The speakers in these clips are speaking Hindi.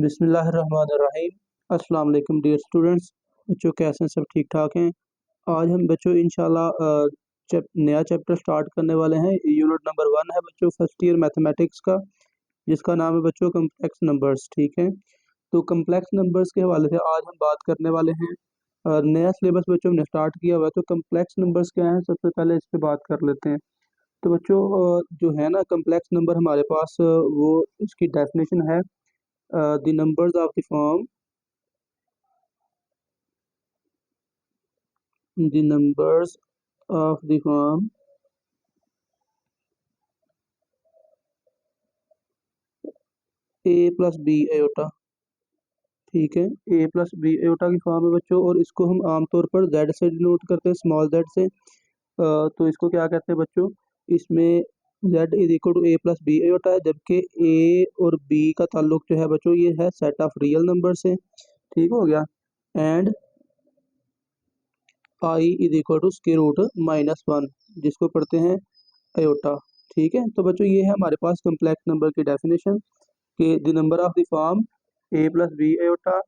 बिस्मिल्लाहिर्रहमानिर्रहीम। अस्सलाम वालेकुम डियर स्टूडेंट्स। बच्चों कैसे हैं? सब ठीक ठाक हैं। आज हम बच्चों इंशाल्लाह नया चैप्टर स्टार्ट करने वाले हैं। यूनिट नंबर 1 है बच्चों फर्स्ट ईयर मैथमेटिक्स का, जिसका नाम है बच्चों कम्प्लेक्स नंबर्स। ठीक है, तो कम्प्लेक्स नंबर्स के हवाले से आज हम बात करने वाले हैं। नया सिलेबस बच्चों हमने स्टार्ट किया हुआ है, तो कम्प्लेक्स नंबर्स क्या हैं सबसे पहले इस पर बात कर लेते हैं। तो बच्चों जो है ना कम्प्लेक्स नंबर हमारे पास वो इसकी डेफिनेशन है the numbers of the form a plus b iota. ठीक है, a प्लस बी एयोटा की फॉर्म है बच्चों, और इसको हम आमतौर पर z से डिनोट करते हैं, स्मॉल z से। तो इसको क्या कहते हैं बच्चों, इसमें z is equal to a plus b iota है, जबकि a और b का ताल्लुक जो है बच्चों ये है सेट ऑफ रियल नंबर से। ठीक हो गया। And i is equal to square root -1, जिसको पढ़ते हैं अयोटा। ठीक है, तो बच्चों ये है हमारे पास कम्प्लेक्स नंबर की डेफिनेशन कि the number of the form a plus b iota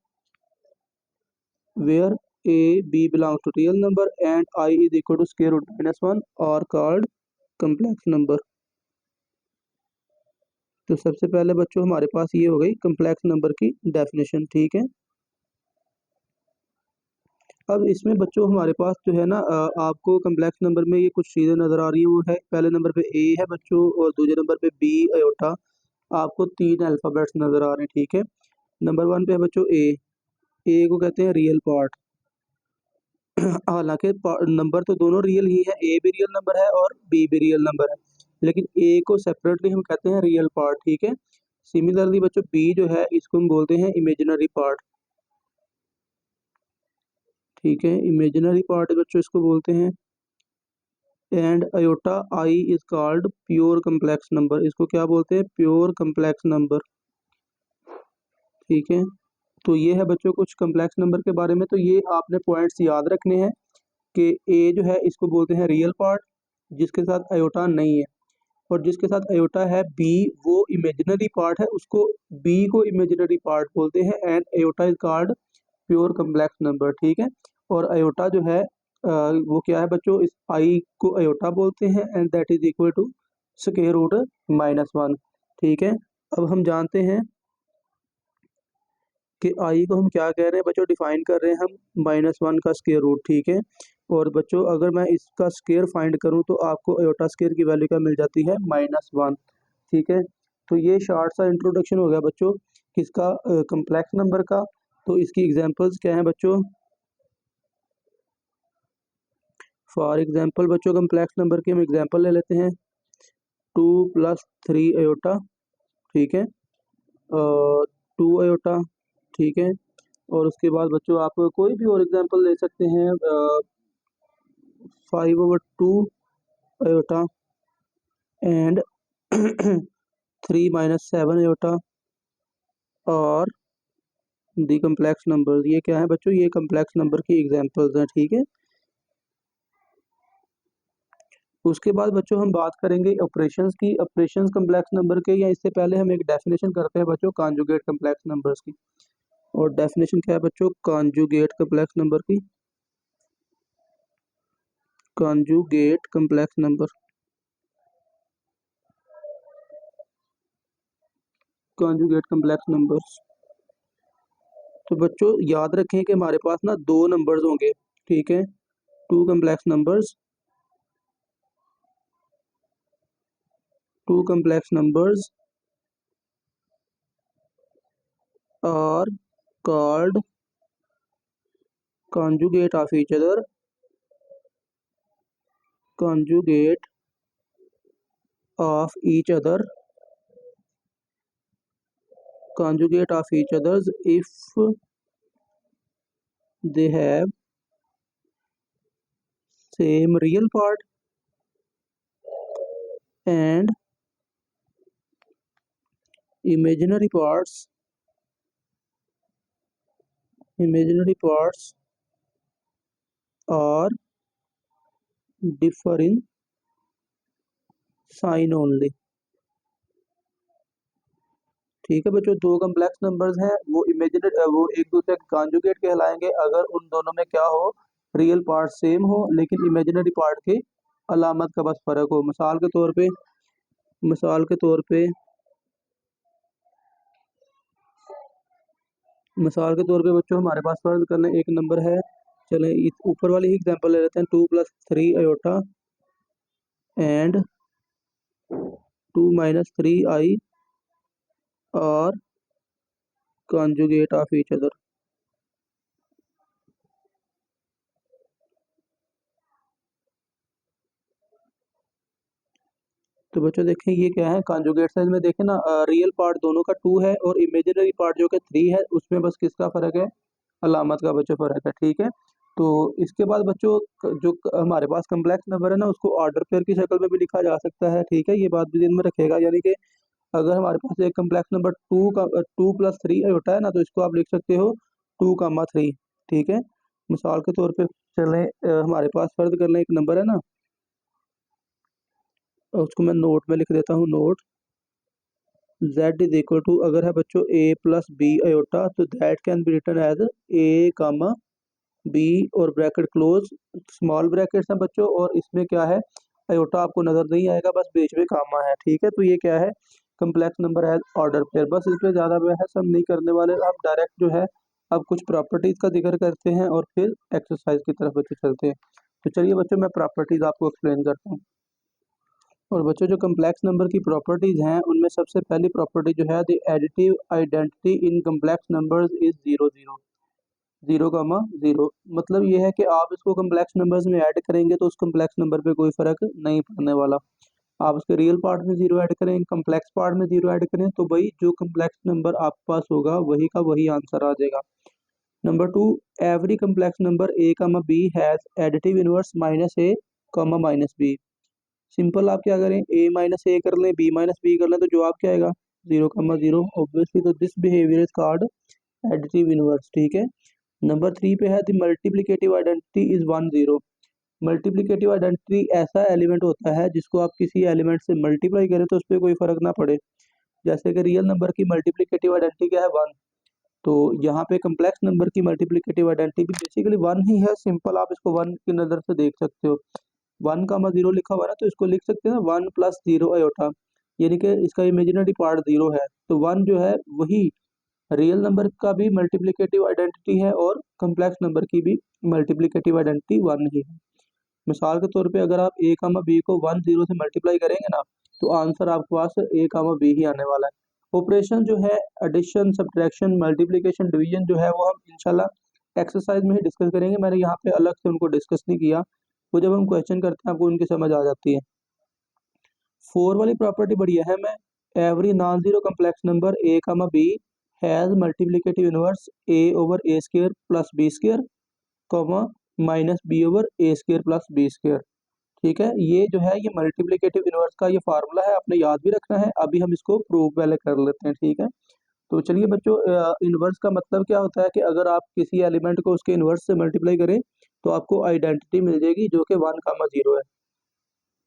where a b belongs to real number and i is equal to square root -1 और कॉल्ड कम्प्लेक्स नंबर। तो सबसे पहले बच्चों हमारे पास ये हो गई कम्प्लेक्स नंबर की डेफिनेशन। ठीक है, अब इसमें बच्चों हमारे पास जो है ना आपको कम्प्लेक्स नंबर में ये कुछ चीज़ें नज़र आ रही हैं। वो है पहले नंबर पे a है बच्चों, और दूसरे नंबर पे b अयोटा। आपको 3 अल्फ़ाबेट्स नज़र आ रहे हैं। ठीक है, नंबर 1 पे है बच्चों ए को कहते हैं रियल पार्ट। हालांकि नंबर तो दोनों रियल ही है, ए भी रियल नंबर है और बी भी रियल नंबर है, लेकिन ए को सेपरेटली हम कहते हैं रियल पार्ट। ठीक है, सिमिलरली बच्चों बी जो है इसको हम बोलते हैं इमेजिनरी पार्ट। ठीक है, इमेजिनरी पार्ट बच्चों इसको बोलते हैं। And iota i is called pure complex number, इसको क्या बोलते हैं? Pure complex number. ठीक है, तो ये है बच्चों कुछ कम्प्लेक्स नंबर के बारे में। तो ये आपने पॉइंट्स याद रखने हैं कि ए जो है इसको बोलते हैं रियल पार्ट, जिसके साथ अयोटा नहीं है, और जिसके साथ अयोटा है बी वो इमेजिनरी पार्ट है, उसको बी को इमेजिनरी पार्ट बोलते हैं। And iota is called pure complex number. ठीक है, और अयोटा जो है वो क्या है बच्चों, इस आई को अयोटा बोलते हैं and that is equal to square root -1। ठीक है, अब हम जानते हैं कि आई को हम क्या कह रहे हैं बच्चों, डिफाइन कर रहे हैं हम -1 का स्क्वायर रूट। ठीक है, और बच्चों अगर मैं इसका स्क्वायर फाइंड करूं तो आपको अयोटा स्क्वायर की वैल्यू क्या मिल जाती है? -1। ठीक है, तो ये शॉर्ट सा इंट्रोडक्शन हो गया बच्चों किसका, कम्प्लेक्स नंबर का। तो इसकी एग्जांपल्स क्या हैं बच्चों? फॉर एग्जांपल बच्चों कम्प्लेक्स नंबर की हम एग्जांपल ले लेते हैं 2 + 3 अयोटा। ठीक है, 2 अयोटा। ठीक है, और उसके बाद बच्चों आप कोई भी और एग्जांपल ले सकते हैं, 5/2 अयोटा एंड 3 - 7 अयोटा और दी कम्प्लेक्स नंबर। ये क्या है बच्चों? ये कम्प्लेक्स नंबर की एग्जांपल्स हैं। ठीक है, उसके बाद बच्चों हम बात करेंगे ऑपरेशंस की, ऑपरेशंस कम्प्लेक्स नंबर के, या इससे पहले हम एक डेफिनेशन करते हैं बच्चों कॉन्जुगेट कम्प्लेक्स नंबर्स की। और डेफिनेशन क्या है बच्चों कॉन्जुगेट कम्प्लेक्स नंबर की? Conjugate complex number, conjugate complex numbers. तो बच्चों याद रखें कि हमारे पास ना दो नंबर्स होंगे। ठीक है, two complex numbers are called conjugate of each other, conjugate of each other, conjugate of each others if they have same real part and imaginary parts, are differ in sign only. ठीक है बच्चों, दो कम्प्लेक्स नंबर्स हैं, वो इमेजिनरी वो एक दूसरे के कॉन्जुगेट कहलाएंगे अगर उन दोनों में क्या हो, रियल पार्ट सेम हो लेकिन इमेजिनरी पार्ट की अलामत का बस फर्क हो। मिसाल के तौर पे बच्चों हमारे पास फर्ज कर लें एक नंबर है, चलें इस ऊपर वाली ही एग्जांपल ले लेते हैं, 2 + 3 iota and 2 - 3i are conjugate of each other. तो बच्चों देखें ये क्या है, कॉन्जुगेट साइज में देखें ना, रियल पार्ट दोनों का 2 है और इमेजिनरी पार्ट जो कि 3 है, उसमें बस किसका फ़र्क है, अलामत का बच्चों फ़र्क है। ठीक है, तो इसके बाद बच्चों हमारे पास कम्प्लेक्स नंबर है ना, उसको ऑर्डर पेयर की शक्ल में भी लिखा जा सकता है। ठीक है, ये बात भी ध्यान में रखेगा, यानी कि अगर हमारे पास एक कम्प्लेक्स नंबर 2 + 3 होता है ना, तो इसको आप लिख सकते हो 2, 3। ठीक है, मिसाल के तौर पे चलें, हमारे पास फर्ज कर लें एक नंबर है ना, उसको मैं नोट में लिख देता हूँ, नोट z = अगर है बच्चों a + b आयोटा, तो that can be written as a, b और ब्रैकेट क्लोज, स्मॉल ब्रैकेट्स हैं बच्चों, और इसमें क्या है, आयोटा आपको नजर नहीं आएगा, बस बीच में कामा है। ठीक है, तो ये क्या है, कम्प्लेक्स नंबर है ऑर्डर पेयर। बस इस पे ज़्यादा बहस हम नहीं करने वाले, आप डायरेक्ट जो है अब कुछ प्रॉपर्टीज़ का जिक्र करते हैं और फिर एक्सरसाइज की तरफ बच्चों चलते हैं। तो चलिए बच्चों मैं प्रॉपर्टीज़ आपको एक्सप्लेन करता हूँ। और बच्चों जो कम्प्लेक्स नंबर की प्रॉपर्टीज़ हैं उनमें सबसे पहली प्रॉपर्टी जो है, the additive identity in complex numbers is 0, 0, 0, 0। मतलब ये है कि आप इसको कम्प्लेक्स नंबर्स में ऐड करेंगे तो उस कम्प्लेक्स नंबर पे कोई फ़र्क नहीं पड़ने वाला। आप उसके रियल पार्ट में 0 ऐड करें, कम्प्लेक्स पार्ट में 0 ऐड करें, तो भाई जो कम्प्लेक्स नंबर आपके पास होगा वही का वही आंसर आ जाएगा। Number 2, every complex number a, b has additive inverse -a, -b। Simple आप क्या करें, a - a कर लें, b - b कर लें, तो जवाब क्या आएगा, 0, 0। ऑब्वियसली तो this behaviour is called additive inverse. ठीक है, नंबर 3 पे है, the multiplicative identity is 1, 0। Multiplicative identity ऐसा एलिमेंट होता है जिसको आप किसी एलिमेंट से मल्टीप्लाई करें तो उस पर कोई फर्क ना पड़े। जैसे कि रियल नंबर की मल्टीप्लिकेटिव आइडेंटिटी क्या है, 1। तो यहाँ पे कम्प्लेक्स नंबर की मल्टीप्लिकेटिव आइडेंटिटी भी बेसिकली 1 ही है। सिंपल आप इसको 1 की नज़र से देख सकते हो, 1, 0 लिखा हुआ है ना, तो इसको लिख सकते हैं 1 + 0 आयोटा, यानी कि इसका इमेजिनरी पार्ट 0 है। तो 1 जो है वही रियल नंबर का भी मल्टीप्लिकेटिव आइडेंटिटी है और कम्प्लेक्स नंबर की भी मल्टीप्लिकेटिव आइडेंटिटी 1 ही है। मिसाल के तौर पे अगर आप a, b को 1, 0 से मल्टीप्लाई करेंगे ना, तो आंसर आपके पास a, b ही आने वाला है। ऑपरेशन जो है, एडिशन, सब्ट्रैक्शन, मल्टीप्लिकेशन, डिवीजन जो है वो हम इंशाल्लाह एक्सरसाइज में ही डिस्कस करेंगे। मैंने यहाँ पे अलग से उनको डिस्कस नहीं किया, वो जब हम क्वेश्चन करते हैं आपको उनकी समझ आ जाती है। 4 वाली प्रॉपर्टी बड़ी अहम है, every non zero complex number a, b has multiplicative inverse a/a² + b², -b/a² + b²। ठीक है, ये जो है ये मल्टीप्लिकेटिव इनवर्स का ये फार्मूला है, आपने याद भी रखना है। अभी हम इसको प्रूव पहले कर लेते हैं। ठीक है, तो चलिए बच्चों, इनवर्स का मतलब क्या होता है कि अगर आप किसी एलिमेंट को उसके इनवर्स से मल्टीप्लाई करें तो आपको आइडेंटिटी मिल जाएगी जो कि 1, 0 है,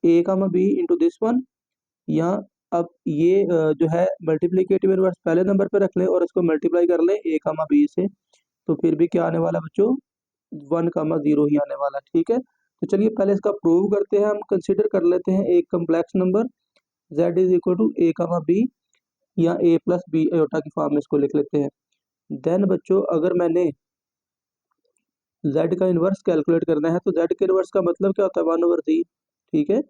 a, b into this one. या अब ये जो है मल्टीप्लिकेटिव इनवर्स पहले नंबर पे रख लें और इसको मल्टीप्लाई कर लें a, b से, तो फिर भी क्या आने वाला बच्चों, 1, 0 ही आने वाला। ठीक है, तो चलिए पहले इसका प्रूव करते हैं। हम कंसीडर कर लेते हैं एक complex number z = a, b या a + b आयोटा की फॉर्म में इसको लिख लेते हैं। देन बच्चों अगर मैंने z का इन्वर्स कैलकुलेट करना है तो z के इन्वर्स का मतलब क्या होता है, 1/z। ठीक है,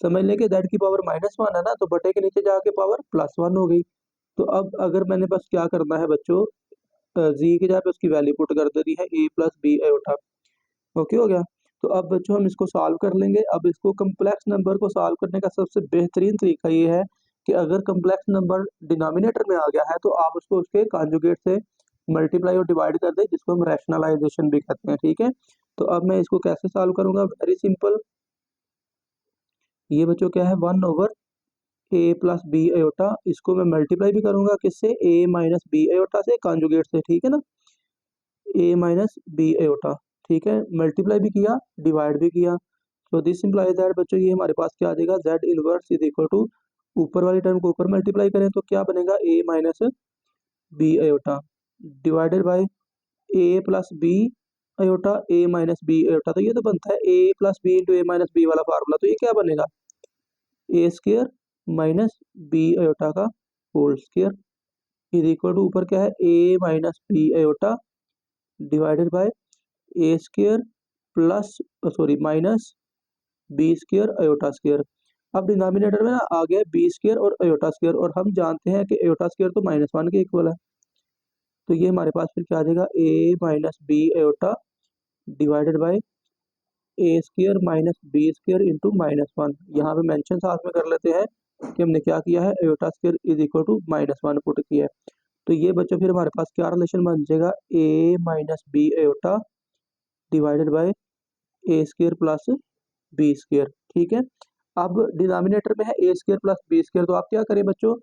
समझ लें कि z की पावर -1 है ना, तो बटे के नीचे जाके पावर +1 हो गई। तो अब अगर मैंने बस क्या करना है बच्चों, z की जगह पे उसकी वैल्यू पुट कर देनी है a + b आयोटा। ओके हो गया। तो अब बच्चों हम इसको सॉल्व कर लेंगे। अब इसको कम्प्लेक्स नंबर को सॉल्व करने का सबसे बेहतरीन तरीका ये है कि अगर कम्प्लेक्स नंबर डिनोमिनेटर में आ गया है तो आप उसको उसके कॉन्जुगेट से मल्टीप्लाई और डिवाइड कर दें, जिसको हम रैशनलाइजेशन भी कहते हैं। ठीक है, तो अब मैं इसको कैसे सॉल्व करूंगा, वेरी सिंपल। ये बच्चों क्या है, 1/a + b आयोटा, इसको मैं मल्टीप्लाई भी करूंगा किससे, a - b आयोटा से, कॉन्जुगेट से। ठीक है ना, a - b आयोटा। ठीक है, मल्टीप्लाई भी किया, डिवाइड भी किया। तो दिस इम्प्लाइज दैट बच्चों ये हमारे पास क्या आ जाएगा, z inverse is equal to ऊपर वाली टर्म को ऊपर मल्टीप्लाई करें तो क्या बनेगा, a minus b iota divided by a plus b iota, a minus b iota. तो ये तो बनता है a plus b into a minus b वाला फार्मूला। तो ये क्या बनेगा, a square minus b iota का whole square is equal to ऊपर क्या है, a minus b iota divided by a square plus sorry minus b square iota square. अब डिनोमिनेटर में ना आ गया बी स्क्र और अयोटा स्क्र, और हम जानते हैं कि अयोटा स्क्र तो -1 के इक्वल है। तो ये हमारे पास फिर क्या आ जाएगा, a minus b iota divided by a square minus b square into -1। यहाँ पे मेंशन साथ में कर लेते हैं कि हमने क्या किया है, iota square is equal to -1 put किया है। तो ये बच्चों फिर हमारे पास क्या रिलेशन बन जाएगा, a minus b iota divided by a square plus b square. ठीक है, अब डिनोमिनेटर में है a square plus b square, तो आप क्या करें बच्चों,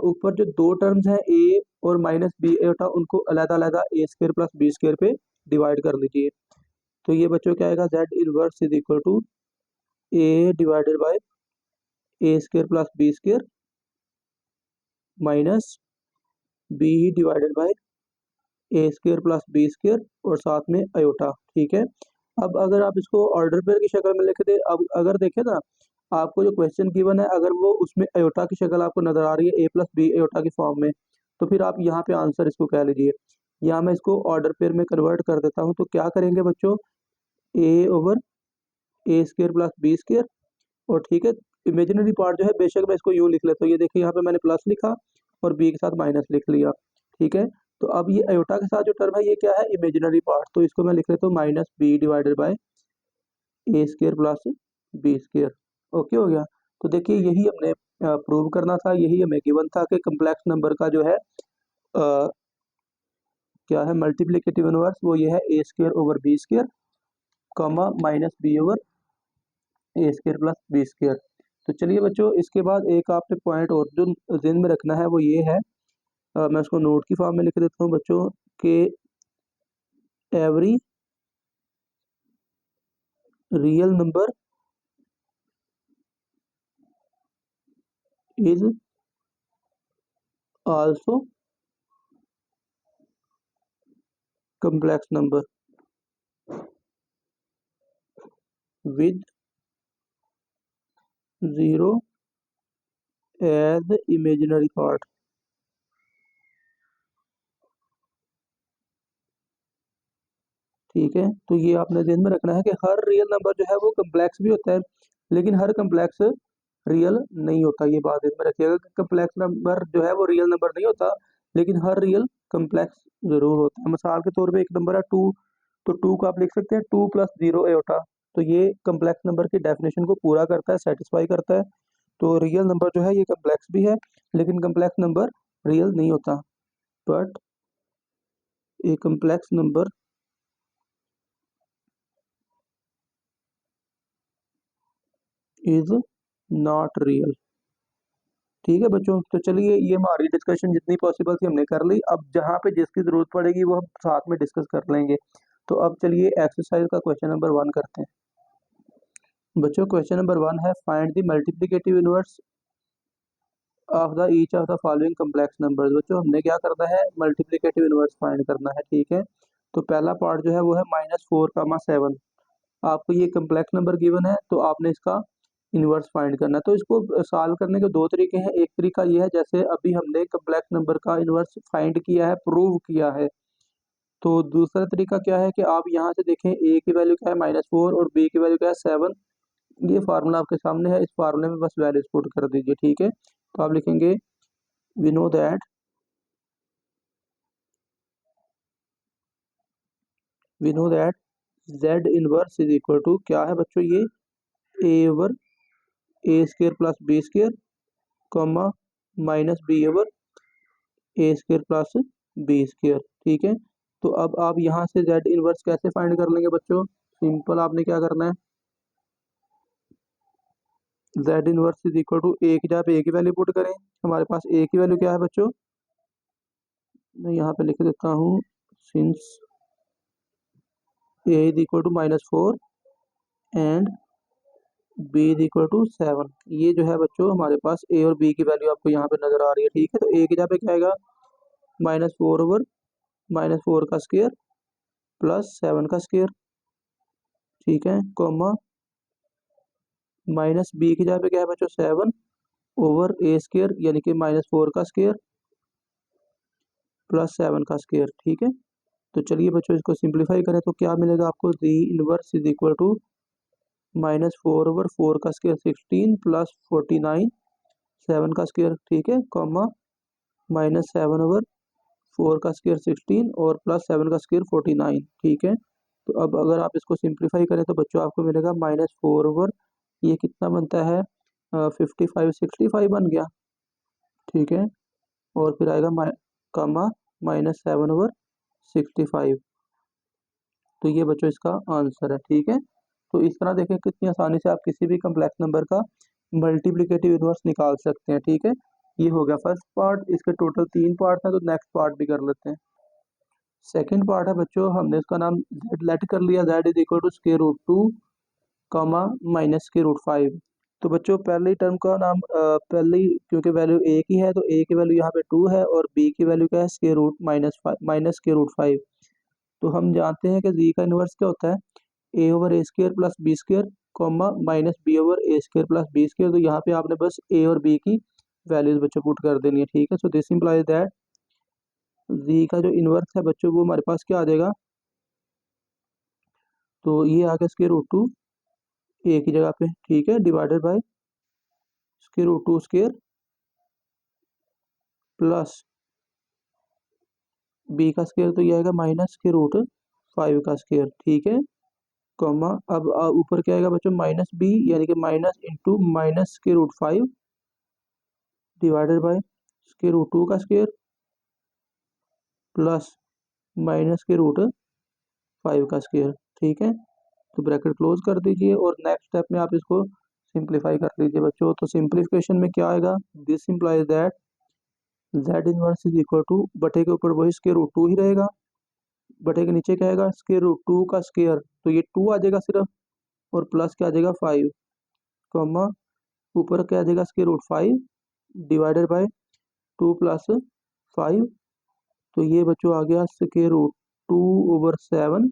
ऊपर जो दो टर्म्स हैं a और माइनस बी अयोटा, उनको अलग अलग a square plus b square पे डिवाइड कर लीजिए। तो ये बच्चों क्या आएगा, z inverse is equal to a divided by a square plus b square minus b divided by a square plus b square और साथ में अयोटा। ठीक है, अब अगर आप इसको ऑर्डर पेयर की शक्ल में लिख दे, अब अगर देखें ना, आपको जो क्वेश्चन गिवन है अगर वो उसमें अयोटा की शक्ल आपको नजर आ रही है a प्लस बी अयोटा की फॉर्म में, तो फिर आप यहाँ पे आंसर इसको कह लीजिए। यहाँ मैं इसको ऑर्डर पेयर में कन्वर्ट कर देता हूँ। तो क्या करेंगे बच्चों, a over a square plus b square, और ठीक है, इमेजिनरी पार्ट जो है बेशक मैं इसको यूँ लिख लेता हूँ, ये देखिए यहाँ पे मैंने प्लस लिखा और b के साथ माइनस लिख लिया। ठीक है, तो अब ये अयोटा के साथ जो टर्म है ये क्या है, इमेजिनरी पार्ट, तो इसको मैं लिख लेता हूँ minus b divided by a square plus b square. Okay हो गया। तो देखिए यही हमने प्रूव करना था, यही हमें गिवन था कि कम्प्लेक्स नंबर का जो है क्या है मल्टीप्लिकेटिव इनवर्स, वो ये है a square over b square comma minus b over a square plus b square. तो चलिए बच्चों, इसके बाद एक आपने पॉइंट और जो ध्यान में रखना है वो ये है, मैं उसको नोट की फॉर्म में लिख देता हूँ बच्चों, कि every real number is also complex number with zero as the imaginary part। ठीक है, तो ये आपने ध्यान में रखना है कि हर रियल नंबर जो है वो कम्प्लेक्स भी होता है, लेकिन हर कम्प्लेक्स रियल नहीं होता। ये बात ध्यान में रखिएगा कि कम्प्लेक्स नंबर जो है वो रियल नंबर नहीं होता, लेकिन हर रियल कम्प्लेक्स जरूर होता है। मिसाल के तौर पे एक नंबर है 2, तो 2 को आप लिख सकते हैं 2 प्लस 0 एटा, तो ये कम्प्लेक्स नंबर की डेफिनेशन को पूरा करता है, सेटिस्फाई करता है। तो रियल नंबर जो है ये कम्प्लेक्स भी है, लेकिन कम्प्लेक्स नंबर रियल नहीं होता। But A complex number is not real. ठीक है बच्चों, तो चलिए ये हमारी डिस्कशन जितनी पॉसिबल थी हमने कर ली। अब जहाँ पे जिसकी जरूरत पड़ेगी वो हम साथ में डिस्कस कर लेंगे। तो अब चलिए एक्सरसाइज का क्वेश्चन नंबर 1 करते हैं। बच्चों क्वेश्चन नंबर 1 है, find the multiplicative inverse of the each of the following complex numbers. बच्चों हमने क्या करना है, मल्टीप्लिकेटिव इनवर्स फाइंड करना है। ठीक है, तो पहला पार्ट जो है वो है -4, 7। आपको ये कम्प्लेक्स नंबर गिवन है तो आपने इसका इनवर्स फाइंड करना है। तो इसको सॉल्व करने के दो तरीके हैं। एक तरीका ये है, जैसे अभी हमने कम्प्लेक्स नंबर का इनवर्स फाइंड किया है, प्रूव किया है। तो दूसरा तरीका क्या है कि आप यहाँ से देखें, ए की वैल्यू क्या है -4 और बी की वैल्यू क्या है 7। ये फार्मूला आपके सामने है, इस फार्मूले में बस वैल्यूज पुट कर दीजिए। ठीक है, तो आप लिखेंगे we know that z inverse is equal to क्या है बच्चों, ये a over a square plus b square comma minus b over a square plus b square. ठीक है, तो अब आप यहाँ से जेड इनवर्स कैसे फाइंड कर लेंगे बच्चों, सिंपल आपने क्या करना है, z inverse is equal to a की जगह पे ए की वैल्यू पुट करें। हमारे पास ए की वैल्यू क्या है बच्चों, मैं यहाँ पे लिख देता हूँ, since a is equal to -4 and b is equal to 7। ये जो है बच्चों हमारे पास ए और बी की वैल्यू आपको यहाँ पे नजर आ रही है, ठीक है। तो ए की जगह पे क्या आएगा, -4/-4 का स्क्वायर प्लस 7 का स्क्वायर, ठीक है, कॉमा माइनस बी की जगह पे क्या है बच्चों, 7/a² यानी कि -4 का स्क्वायर प्लस 7 का स्क्वायर, ठीक है। तो चलिए बच्चों इसको सिंप्लीफाई करें तो क्या मिलेगा आपको, दी इनवर्स इज इक्वल टू -4/4 का स्क्वायर 16 प्लस 49 7 का स्क्वायर, ठीक है, कॉमा -7/4 का स्क्वायर 16 और प्लस 7 का स्क्वायर 49, ठीक है। तो अब अगर आप इसको सिंप्लीफाई करें तो बच्चों आपको मिलेगा -4/, ये कितना बनता है, 55 65 बन गया, ठीक है। और फिर आएगा कॉमा -7/65। तो ये बच्चों इसका आंसर है, ठीक है। तो इस तरह देखें कितनी आसानी से आप किसी भी कम्प्लेक्स नंबर का मल्टीप्लिकेटिव इनवर्स निकाल सकते हैं, ठीक है। ये हो गया फर्स्ट पार्ट, इसके टोटल 3 पार्ट हैं तो नेक्स्ट पार्ट भी कर लेते हैं। सेकंड पार्ट है बच्चों, हमने इसका नाम z लेट कर लिया, z इज इक्वल टू √2 कामा -√5। तो बच्चों पहली टर्म का नाम पहली, क्योंकि वैल्यू a की है तो a की वैल्यू यहाँ पे 2 है और b की वैल्यू क्या है, -√5। तो हम जानते हैं कि z का इन्वर्स क्या होता है, a/a² plus b², comma -b/a² plus b²। तो यहाँ पे आपने बस a और b की वैल्यूज बच्चों पुट कर देनी है, ठीक है। सो दिस इंप्लाइज दैट z का जो इन्वर्स है बच्चों वो हमारे पास क्या आ जाएगा, तो ये आ गया √2 a की जगह पे, ठीक है, डिवाइडेड बाय √2² प्लस b का स्क्वायर, तो ये आएगा -√5 का स्क्वायर, ठीक है, कॉमा अब ऊपर क्या आएगा बच्चों, -b यानी कि माइनस इंटू -√5 डिवाइडेड बाय √2 का स्क्वायर प्लस -√5 का स्क्वायर, ठीक है। तो ब्रैकेट क्लोज कर दीजिए और नेक्स्ट स्टेप में आप इसको सिंप्लीफाई कर लीजिए बच्चों। तो सिंप्लीफिकेशन में क्या आएगा, this implies that z inverse is equal to, बटे के ऊपर वही √2 ही रहेगा, बटे के नीचे क्या आएगा, √2 का स्क्वायर, तो ये 2 आ जाएगा सिर्फ, और प्लस क्या आ जाएगा 5, कॉमा ऊपर क्या आ जाएगा, √5 डिवाइडेड बाय 2 प्लस 5। तो ये बच्चों आ गया √2/7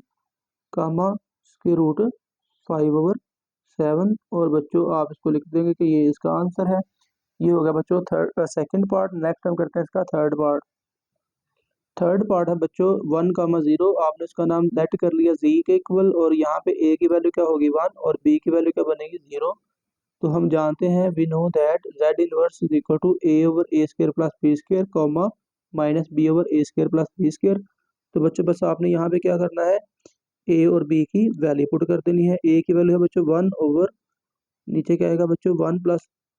कामा √5/7। और बच्चों आप इसको लिख देंगे कि ये इसका आंसर है। ये हो गया बच्चों थर्ड सेकंड पार्ट। नेक्स्ट हम करते हैं इसका थर्ड पार्ट। थर्ड पार्ट है बच्चों 1,0, आपने इसका नाम लेट कर लिया z के इक्वल, और यहाँ पे a की वैल्यू क्या होगी 1 और b की वैल्यू क्या बनेगी 0। तो हम जानते हैं we know that z inverse is equal to a/a² plus b², comma -b/a² plus b²। तो बच्चों बस आपने यहाँ पे क्या करना है, a और b की वैल्यू पुट कर देनी है। a की वैल्यू है बच्चों 1 ओवर, नीचे क्या आएगा बच्चों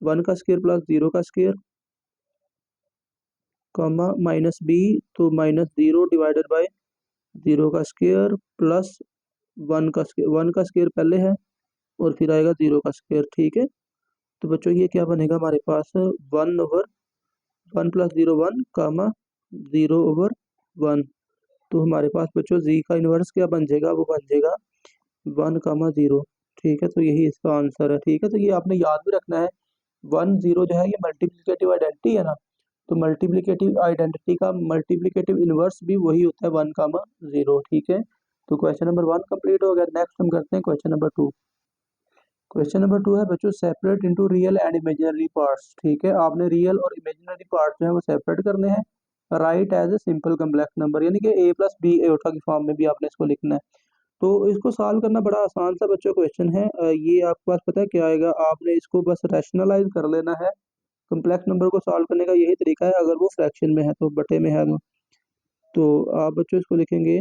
1 का स्क्वायर प्लस 0 का स्क्वायर, कॉमा -b, तो -0 डिवाइडेड बाय 0 का स्क्वायर प्लस 1 का स्क्वायर, 1 का स्क्वायर पहले है और फिर आएगा 0 का स्क्वायर, ठीक है। तो बच्चों ये क्या बनेगा हमारे पास, 1/1 प्लस 0 1 कामा 0/1। तो हमारे पास बच्चों z का इन्वर्स क्या बन जाएगा, वो बन जाएगा 1,0, ठीक है। तो यही इसका आंसर है, ठीक है। तो ये आपने याद भी रखना है, 1 0 जो है ये मल्टीप्लिकेटिव आइडेंटिटी है ना, तो मल्टीप्लिकेटिव आइडेंटिटी का मल्टीप्लिकेटिव इन्वर्स भी वही होता है 1,0, ठीक है। तो क्वेश्चन नंबर 1 कंप्लीट हो गया। नेक्स्ट हम करते हैं क्वेश्चन नंबर 2। क्वेश्चन नंबर 2 है बच्चों separate into real and imaginary parts, ठीक है। आपने रियल और इमेजिनरी पार्ट्स जो है वो सेपरेट करने हैं, right as a simple complex number, यानी कि a+b एटा की फॉर्म में भी आपने इसको लिखना है। तो इसको सॉल्व करना बड़ा आसान सा बच्चों क्वेश्चन है। ये आपके पास पता है क्या आएगा, आपने इसको बस रैशनलाइज कर लेना है। कम्प्लेक्स नंबर को सॉल्व करने का यही तरीका है, अगर वो फ्रैक्शन में है तो, बटे में है तो आप बच्चों इसको लिखेंगे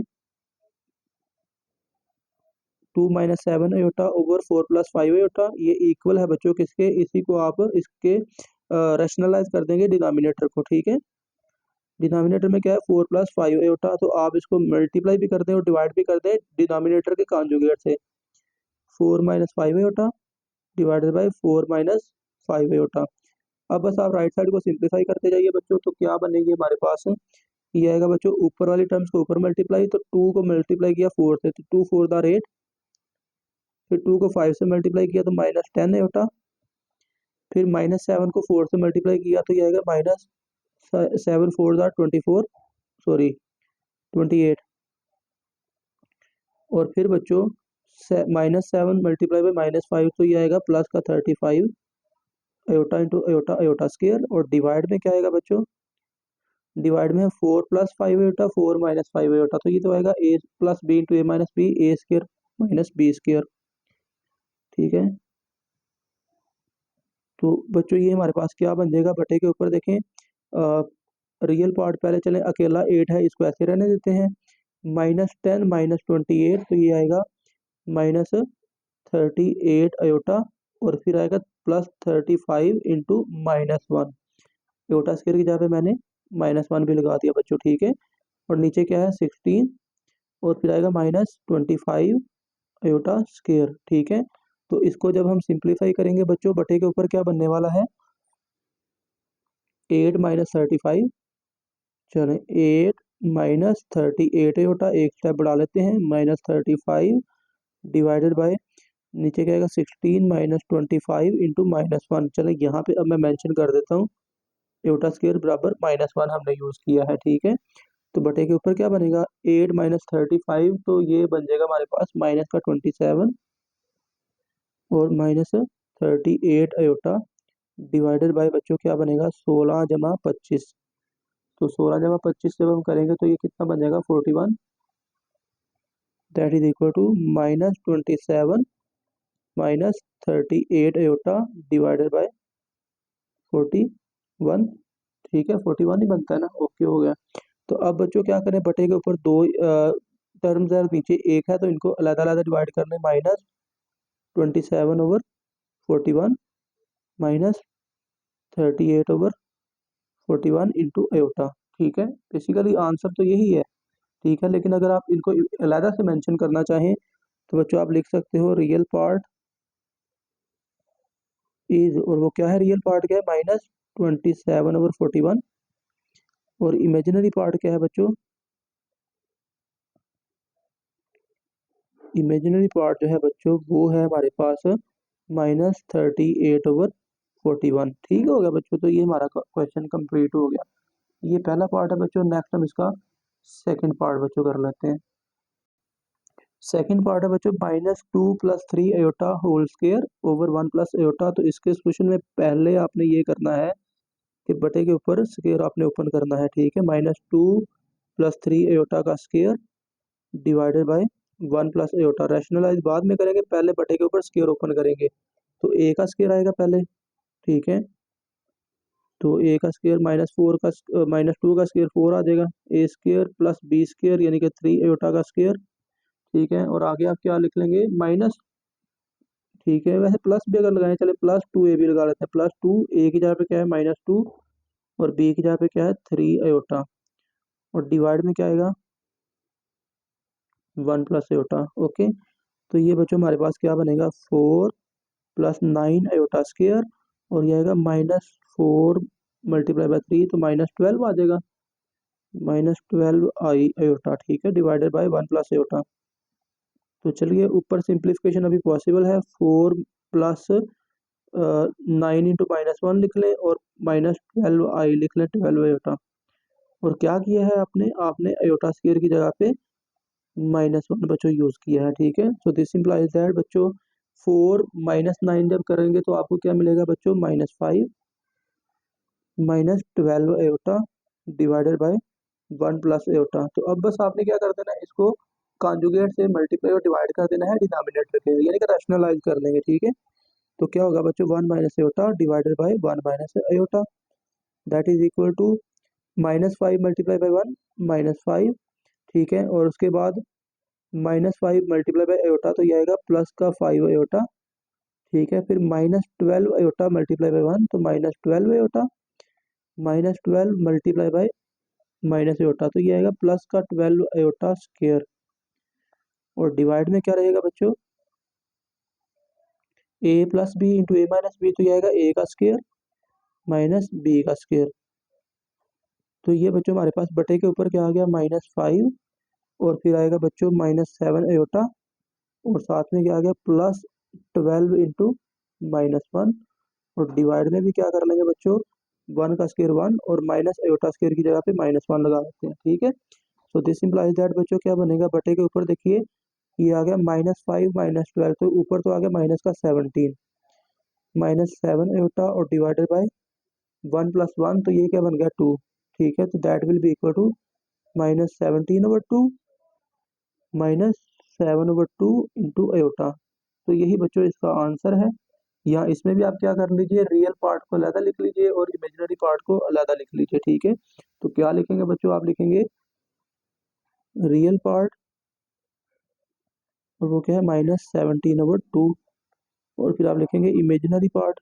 2 - 7 एटा ओवर 4 + 5 एटा, ये इक्वल है बच्चों किसके, इसी को आप इसके रैशनलाइज कर देंगे डिनोमिनेटर को, ठीक है। डिनोमिनेटर में क्या है 4 + 5 एटा, तो आप इसको मल्टीप्लाई भी कर दें और डिवाइड भी कर दें डिनोमिनेटर के कॉन्जुगेट से, 4 - 5 एटा डिवाइडेड बाय 4 - 5 एटा। अब बस आप राइट साइड को सिंप्लीफाई करते जाइए बच्चों, तो क्या बनेगी हमारे पास, ये आएगा बच्चों ऊपर वाली टर्म्स को ऊपर मल्टीप्लाई, तो 2 को मल्टीप्लाई किया 4 से, तो 2 4 द 8 फिर 2 को 5 से मल्टीप्लाई किया तो -10 आयोटा, फिर -7 को 4 से मल्टीप्लाई किया तो ये आएगा -7 4 ज़ा 24, सॉरी 28, और फिर बच्चों -7 मल्टीप्लाई बाई -5 तो ये आएगा प्लस का 35 iota into iota iota square, और डिवाइड में क्या आएगा बच्चों, डिवाइड में 4 प्लस 5 आयोटा 4 माइनस 5 आयोटा, तो ये तो आएगा a plus b into a minus b, a square minus b square. ठीक है, तो बच्चों ये हमारे पास क्या बन जाएगा, बटे के ऊपर देखें रियल पार्ट पहले चले, अकेला 8 है इसको ऐसे रहने देते हैं, -10 -28 तो ये आएगा -38 आयोटा, और फिर आएगा प्लस 35 इंटू -1, आयोटा स्क्वायर की जगह पे मैंने -1 भी लगा दिया बच्चों। ठीक है, और नीचे क्या है 16, और फिर आएगा -25 आयोटा स्क्वायर। ठीक है, तो इसको जब हम सिंप्लीफाई करेंगे बच्चों, बटे के ऊपर क्या बनने वाला है, 8 - 35, चलें 8 - 38 आयोटा, एक स्टेप बढ़ा लेते हैं, -35 डिवाइडेड बाय नीचे क्या आएगा 16 - 25 इंटू -1। चले यहाँ पे अब मैं मेंशन कर देता हूँ, आयोटा स्क्वायर बराबर -1 हमने यूज़ किया है। ठीक है, तो बटे के ऊपर क्या बनेगा, 8 - 35 तो ये बन जाएगा हमारे पास माइनस का 27 और -38 आयोटा डिवाइडेड बाय बच्चों क्या बनेगा 16 जमा 25, तो 16 जमा 25 जब हम करेंगे तो ये कितना बन जाएगा 41, that is equal to -27 -38 iota divided by 41। ठीक है, 41 ही बनता है ना, ओके हो गया। तो अब बच्चों क्या करें, बटे के ऊपर दो टर्म्स है, नीचे एक है, तो इनको अलग-अलग डिवाइड करने, -27 ओवर 41 -38 ओवर 41 इंटू आयोटा। ठीक है, बेसिकली आंसर तो यही है। ठीक है, लेकिन अगर आप इनको अलग से मेंशन करना चाहें तो बच्चों आप लिख सकते हो रियल पार्ट इज, और वो क्या है, रियल पार्ट क्या है -27 ओवर 41, और इमेजिनरी पार्ट क्या है बच्चों, इमेजिनरी पार्ट जो है बच्चों वो है हमारे पास -38 ओवर 41। ठीक हो गया बच्चों, तो ये हमारा क्वेश्चन कंप्लीट हो गया। ये पहला पार्ट है बच्चों, नेक्स्ट हम इसका सेकंड पार्ट बच्चों कर लेते हैं। सेकंड पार्ट है बच्चों -2 + 3 iota whole square over 1 + iota. तो इसके सॉल्यूशन में पहले आपने ये करना है कि बटे के ऊपर स्क्वायर आपने ओपन करना है। ठीक है, -2 + 3 आयोटा का square divided by 1 + iota, rationalise बाद में करेंगे, पहले बटे के ऊपर स्क्वायर ओपन करेंगे, तो a का स्क्वायर आएगा पहले। ठीक है, तो a का स्क्वायर -2 का स्क्वायर 4 आ जाएगा, a square plus b square यानी कि 3 आयोटा का स्क्वायर। ठीक है, और आगे आप क्या लिख लेंगे माइनस, ठीक है, वैसे प्लस भी अगर लगाएं चले +2a भी लगा लेते हैं, +2 a की जगह पे क्या है -2 और b की जगह पे क्या है 3 आयोटा, और डिवाइड में क्या आएगा 1 + आयोटा। ओके, तो ये बच्चों हमारे पास क्या बनेगा 4 + 9 आयोटा स्क्वायर, और ये आएगा -4 मल्टीप्लाई बाय 3 तो -12 आ जाएगा, -12 आई आयोटा। ठीक है, डिवाइडेड बाय 1 + आयोटा। तो चलिए ऊपर सिंप्लीफिकेशन अभी पॉसिबल है, 4 प्लस 9 इंटू -1 लिख लें और -12 आई लिख लें, 12 आयोटा, और क्या किया है आपने, आपने आयोटा स्क्वायर की जगह पे -1 बच्चों यूज़ किया है। ठीक है, सो दिस इम्प्लाइज दैट बच्चों 4 - 9 जब करेंगे तो आपको क्या मिलेगा बच्चों -5 -12 आयोटा डिवाइडेड बाय 1 + आयोटा। तो अब बस आपने क्या कर देना है, इसको कॉन्जुगेट से मल्टीप्लाई और डिवाइड कर देना है डिनोमिनेटर के, यानी कि रैशनलाइज कर लेंगे। ठीक है, तो क्या होगा बच्चों 1 - iota divided by 1 - iota, that is equal to -5 multiply by 1 -5। ठीक है, और उसके बाद -5 मल्टीप्लाई बाय आयोटा तो ये आएगा प्लस का 5 आयोटा। ठीक है, फिर -12 आयोटा मल्टीप्लाई बाय 1 तो -12 iota, -12 multiply by minus iota तो ये आएगा प्लस का 12 आयोटा स्क्वायर, और डिवाइड में क्या रहेगा बच्चों a + b into a - b, तो ये आएगा a का स्क्वायर माइनस b का स्क्वायर। तो ये बच्चों हमारे पास बटे के ऊपर क्या आ गया -5, और फिर आएगा बच्चों -7 आयोटा और साथ में क्या आ गया प्लस 12 इंटू -1, और डिवाइड में भी क्या कर लेंगे बच्चों, 1 का स्क्वायर 1 और माइनस आयोटा स्क्वायर की जगह पे -1 लगा देते हैं, ठीक है। सो दिस इम्प्लाइज दैट बच्चों क्या बनेगा, बटे के ऊपर देखिए ये आ गया -5 -12, तो ऊपर तो आ गया माइनस का 17, -7 आयोटा और डिवाइडेड बाय 1 + 1, तो ये क्या बन गया 2, ठीक है। तो that will be equal to -17/2 -7/2 into iota. तो यही बच्चों इसका आंसर है। या इसमें भी आप क्या कर लीजिए, रियल पार्ट को अलग लिख लीजिए और इमेजिनरी पार्ट को अलग लिख लीजिए, ठीक है। तो क्या लिखेंगे बच्चों, आप लिखेंगे रियल पार्ट, और वो क्या है -17/2, और फिर आप लिखेंगे इमेजिनरी पार्ट,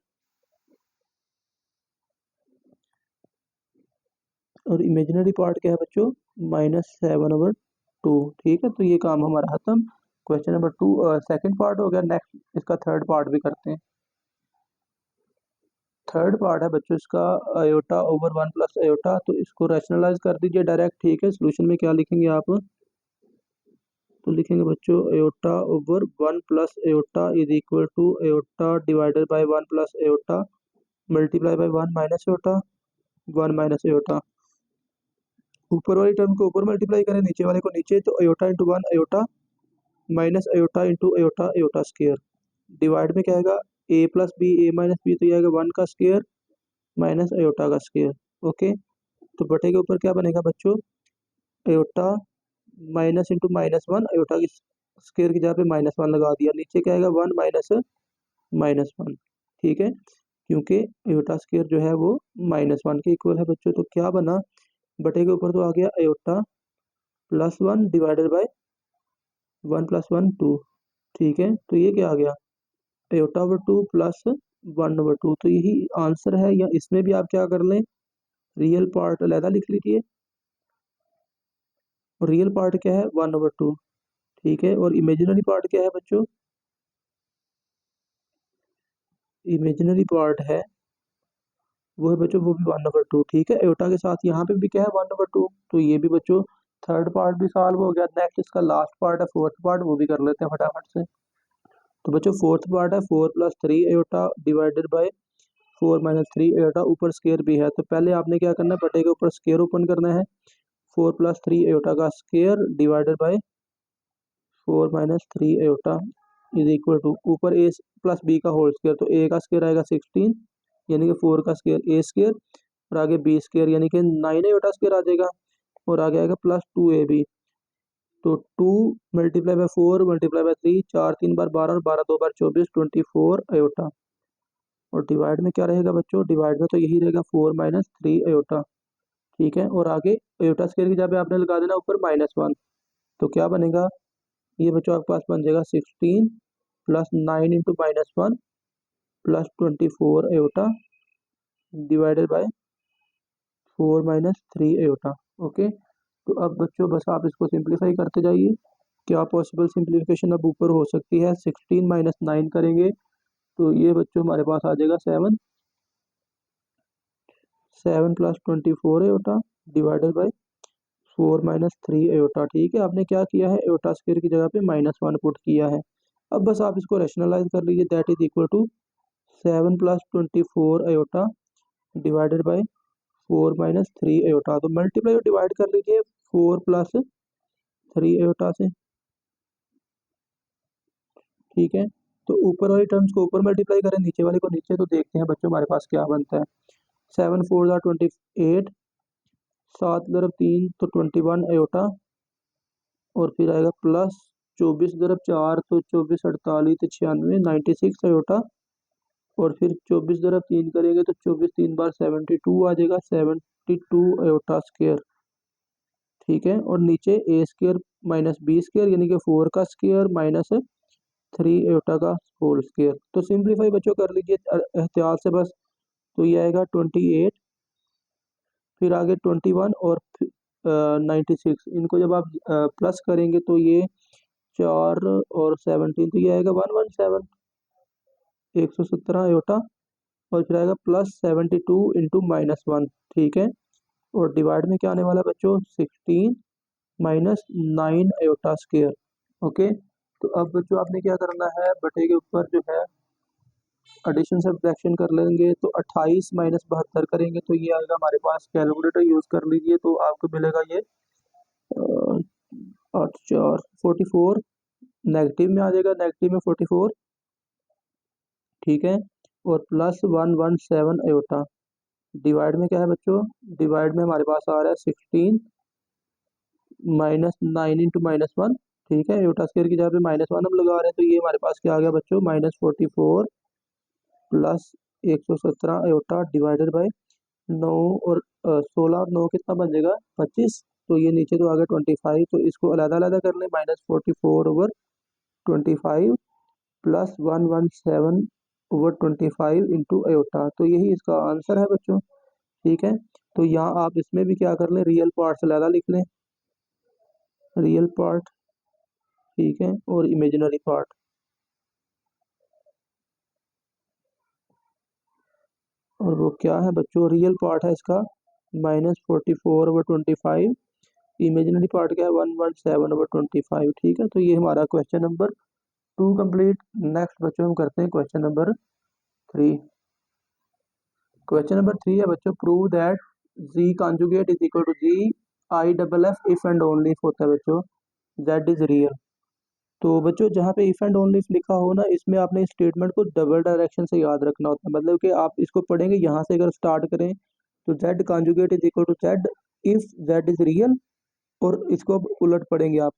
और इमेजिनरी पार्ट क्या है बच्चों -7/2, ठीक है। तो ये काम हमारा खत्म। क्वेश्चन नंबर 2 सेकंड पार्ट हो गया। नेक्स्ट इसका थर्ड पार्ट भी करते हैं। थर्ड पार्ट है बच्चों इसका आयोटा ओवर 1 + आयोटा, तो इसको रैशनलाइज कर दीजिए डायरेक्ट, ठीक है। सोल्यूशन में क्या लिखेंगे आप, तो लिखेंगे बच्चों iota over 1 + iota is equal to iota divided by 1 + iota multiply by 1 minus iota 1 minus iota. ऊपर वाली टर्म को ऊपर मल्टीप्लाई करें, नीचे वाले को नीचे, तो iota into 1 iota minus iota into iota iota square. Divide में क्या आएगा, a + b a - b, तो ये आएगा 1 का स्क्वायर माइनस आयोटा का स्क्वायर, ओके। तो बटे के ऊपर क्या बनेगा बच्चों, आयोटा माइनस इंटू -1 आयोटा की स्क्वायर की जगह पे -1 लगा दिया, नीचे क्या आएगा 1 माइनस -1, ठीक है। क्योंकि आयोटा स्क्वायर जो है वो -1 के इक्वल है बच्चों। तो क्या बना, बटे के ऊपर तो आ गया आयोटा +1 डिवाइडेड बाय 1 + 1 2, ठीक है। तो ये क्या आ गया आयोटा/2 प्लस 1/2, तो यही आंसर है। या इसमें भी आप क्या कर लें, रियल पार्ट अलग लिख लीजिए, और रियल पार्ट क्या है 1/2, ठीक है। और इमेजिनरी पार्ट क्या है बच्चों, इमेजिनरी पार्ट है वो है बच्चों, वो भी 1/2, ठीक है। आयोटा के साथ यहाँ पे भी क्या है 1/2, तो ये भी बच्चों थर्ड पार्ट भी सॉल्व हो गया। नेक्स्ट इसका लास्ट पार्ट है फोर्थ पार्ट, वो भी कर लेते हैं फटाफट से। तो बच्चों फोर्थ पार्ट है 4 + 3 आयोटा डिवाइडेड बाय 4 - 3 आयोटा, ऊपर स्क्वायर भी है, तो पहले आपने क्या करना है, बटे के ऊपर स्क्वायर ओपन करना है, 4 + 3 आयोटा का square divided by 4 - 3 iota is equal to ऊपर a + b का होल स्क्वायर, तो a का स्क्वायर आएगा 16, यानी कि 4 का स्क्वायर a स्क्वायर, और आगे b स्क्वायर यानी कि 9 आयोटा स्क्वायर आ जाएगा, और आगे आएगा +2ab, तो 2 × 4 × 3, 4 3 बार 12 और 12 2 बार 24, 24 आयोटा। और डिवाइड में क्या रहेगा बच्चों, डिवाइड में तो यही रहेगा 4 - 3 आयोटा, ठीक है। और आगे आयोटा स्क्वायर की जगह पे आपने लगा देना ऊपर -1, तो क्या बनेगा, ये बच्चों आपके पास बन जाएगा 16 + 9 into -1 plus 24 iota divided by 4 - 3 iota, okay. तो अब बच्चों बस आप इसको सिंप्लीफाई करते जाइए, क्या पॉसिबल सिंप्लीफिकेशन अब ऊपर हो सकती है। 16 - 9 करेंगे तो ये बच्चों हमारे पास आ जाएगा 7 + 24 आयोटा डिवाइडेड बाय 4 - 3 आयोटा, ठीक है। आपने क्या किया है, आयोटा स्क्वायर की जगह पे -1 पुट किया है। अब बस आप इसको रैशनलाइज कर लीजिए, that is equal to 7 + 24 iota divided by 4 - 3 iota. तो मल्टीप्लाई और डिवाइड कर लीजिए 4 + 3 आयोटा से, ठीक है। तो ऊपर वाली टर्म्स को ऊपर मल्टीप्लाई करें, नीचे वाले को नीचे, तो देखते हैं बच्चों हमारे पास क्या बनता है। 7 4 28, 7 × 3 तो 21 आयोटा, और फिर आएगा प्लस 24 × 4 तो 24 48 96 96 आयोटा, और फिर 24 × 3 करेंगे तो 24 3 बार 72 आ जाएगा, 72 आयोटा स्क्वायर, ठीक है। और नीचे a स्क्वायर - b स्क्वायर यानी कि 4 का स्क्वायर -3 आयोटा का होल स्क्वायर। तो सिंप्लीफाई बच्चों कर लीजिए एहतियात से बस, तो ये आएगा 28, फिर आगे 21 और 96, इनको जब आप प्लस करेंगे तो ये 4 और 17, तो ये आएगा 117 117 आयोटा, और फिर आएगा +72 इंटू -1, ठीक है। और डिवाइड में क्या आने वाला है बच्चों, 16 - 9 आयोटा स्क्वायर, ओके। तो अब बच्चों आपने क्या करना है, बटे के ऊपर जो है एडिशन सब्ट्रैक्शन कर लेंगे। तो 28 माइनस 72 करेंगे तो ये आएगा हमारे पास, कैलकुलेटर यूज़ कर लीजिए तो आपको मिलेगा ये 8 4 44, नेगेटिव में आ जाएगा, नेगेटिव में 44, ठीक है। और प्लस 117 एयोटा, डिवाइड में क्या है बच्चों, डिवाइड में हमारे पास आ रहा है 16 माइनस 9 इंटू -1, ठीक है। एयोटा स्क्वायर की जगह पे -1 हम लगा रहे हैं, तो ये हमारे पास क्या आ गया बच्चों, -44 प्लस 117 एयोटा डिवाइडेड बाई 9, और 16 और 9 कितना बन जाएगा 25, तो ये नीचे तो आ गया 25, तो इसको अलग अलग कर लें, -44/25 प्लस 117 ओवर 25 इंटू एयोटा, तो यही इसका आंसर है बच्चों, ठीक है। तो यहाँ आप इसमें भी क्या कर लें, रियल पार्ट अलग लिख लें, रियल पार्ट, ठीक है, और इमेजिनरी पार्ट। और वो क्या है बच्चों, रियल पार्ट है इसका -44/25, इमेजिनरी पार्ट क्या है 117/25, ठीक है। तो ये हमारा क्वेश्चन नंबर 2 कंप्लीट। नेक्स्ट बच्चों हम करते हैं क्वेश्चन नंबर 3। क्वेश्चन नंबर 3 है बच्चों, prove that z conjugate is equal to z i double f if and only if होता है बच्चों, दैट इज रियल। तो बच्चों जहाँ पे इफ एंड ओनली इफ लिखा हो ना, इसमें आपने इस स्टेटमेंट को डबल डायरेक्शन से याद रखना होता है, मतलब कि आप इसको पढ़ेंगे यहाँ से अगर स्टार्ट करें तो z conjugate is equal to z if z is real, और इसको अब उलट पढ़ेंगे आप,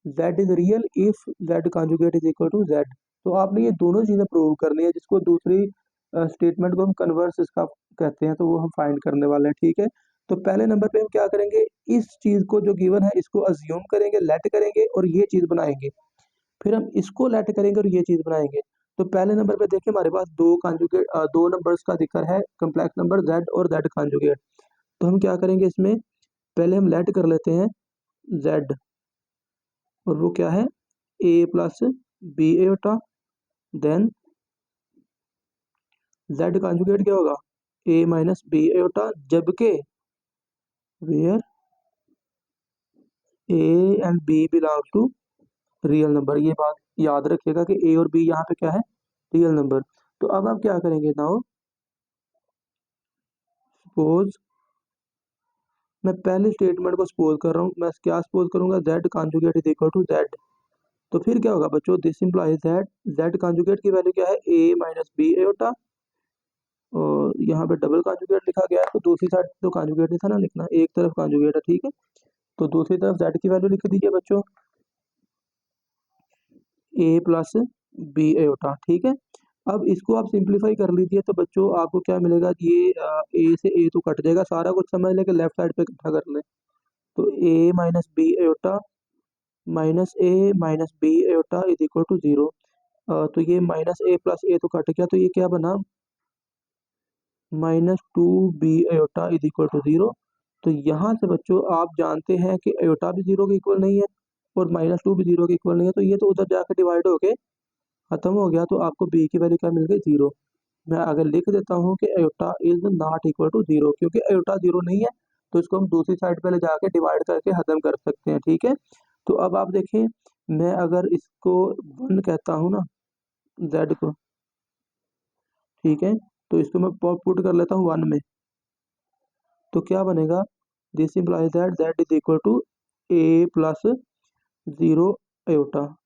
z is real if z conjugate is equal to z. तो आपने ये दोनों चीजें प्रूव करनी है, जिसको दूसरी स्टेटमेंट को हम कन्वर्स इसका कहते हैं, तो वो हम फाइंड करने वाले हैं, ठीक है। तो पहले नंबर पे हम क्या करेंगे, इस चीज को जो गिवन है इसको अज्यूम करेंगे, लेट करेंगे और ये चीज बनाएंगे, फिर हम इसको लेट करेंगे और ये चीज बनाएंगे। तो पहले नंबर पे देखिए हमारे पास दो कॉन्जुगेट, दो नंबर्स का जिक्र है, कम्प्लेक्स नंबर जेड और जेड कॉन्जुगेट। तो हम क्या करेंगे इसमें, पहले हम लेट कर लेते हैं जेड, और वो क्या है a plus b iota, then z conjugate क्या होगा ए माइनस बी एटा, जबकि where a and b belong to real number. ये बात याद रखिएगा कि ए और बी यहाँ पे क्या है, रियल नंबर। तो अब आप क्या करेंगे, नाउ सपोज, मैं पहले स्टेटमेंट को सपोज कर रहा हूँ, मैं क्या सपोज करूंगा, z conjugate is equal to z. तो फिर क्या होगा बच्चों, this implies that z conjugate की वैल्यू क्या है ए माइनस बी एटा, और यहाँ पे डबल कॉन्जुगेट लिखा गया है, तो दूसरी साइड तो कॉन्जुगेट नहीं था ना लिखना, एक तरफ कॉन्जुगेट है, ठीक है। तो दूसरी तरफ जेड की वैल्यू लिख दीजिए बच्चों, ए प्लस बी एटा, ठीक है। अब इसको आप सिंप्लीफाई कर लीजिए, तो बच्चों आपको क्या मिलेगा, ये ए से ए तो कट जाएगा, सारा कुछ समझ लें कि लेफ्ट साइड पे इकट्ठा कर लें। तो ए minus b iota minus b Etah is equal to 0। तो ये माइनस ए प्लस ए तो कट गया, तो ये क्या बना, -2b aorta is equal to 0। तो यहाँ से बच्चों आप जानते हैं कि एयोटा भी 0 के इक्वल नहीं है और -2 भी 0 के इक्वल नहीं है, तो ये तो उधर जाकर डिवाइड हो गए, खत्म हो गया। तो आपको b की वैल्यू क्या मिल गई, 0। मैं अगर लिख देता हूँ कि iota is not equal to 0, क्योंकि एयोटा 0 नहीं है, तो इसको हम दूसरी साइड पे ले जाके डिवाइड करके खत्म कर सकते हैं, ठीक है। तो अब आप देखें, मैं अगर इसको 1 कहता हूँ ना, z को, ठीक है, तो इसको मैं पुट कर लेता हूँ 1 में, तो क्या बनेगा, this implies that z is equal to a plus 0 iota.